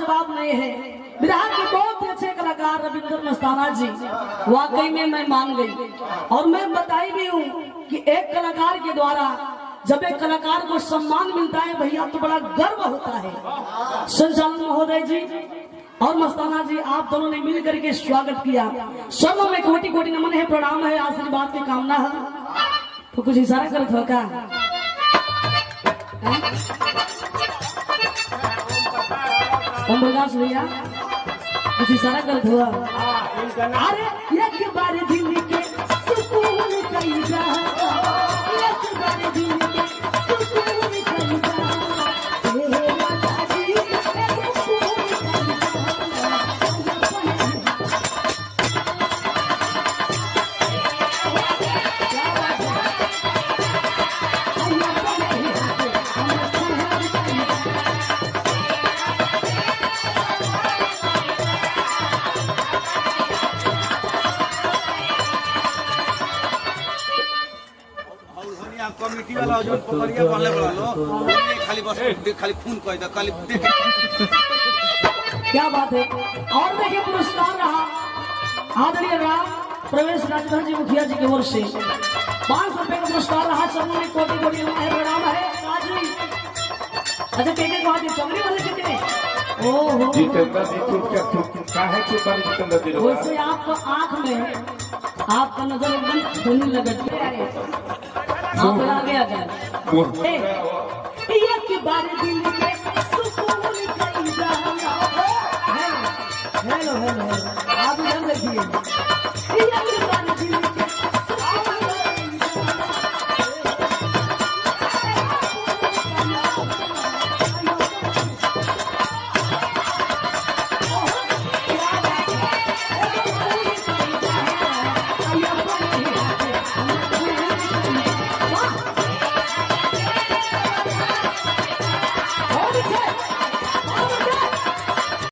लाजवाब नहीं है। बिहार के बहुत अच्छे कलाकार रविंद्र मस्ताना जी, वाकई में मैं मान गई। और मैं बताई भी हूँ कि एक कलाकार के द्वारा जब एक कलाकार को सम्मान मिलता है भैया तो बड़ा गर्व होता है। संचालन महोदय जी और मस्ताना जी, आप दोनों ने मिल करके स्वागत किया। सबों में कोटि कोटि नमन है, प्रणाम है, आशीर्वाद की कामना है। तो कुछ इशारा कर थोड़ा का ओम प्रकाश भैया कुछ इशारा कर थोड़ा। अरे एक बार दिल के सुकून कई जा, एक बार दिल के सुकून कई जा, कम्युनिटी वाला जो पकड़िया बनले बड़ा लो खाली बस खाली फोन कह दे खाली देख। क्या बात है। और देखिए पुरस्कार रहा आदरणीय राम प्रवेश राजधर जी मुखिया जी की ओर से 500 रुपए का पुरस्कार रहा। समूह में कोटि कोटि प्रणाम है। राजू अच्छा के बात चमड़ी वाले कितने ओहो जितेंद्र जी क्या है जितेंद्र जी वैसे आपको आंख में आपका नजर एकदम धुनी लगती है। आप आगे आ जाए एक बार दिल के सुकून कई जा। हेलो हेलो आप इधर देखिए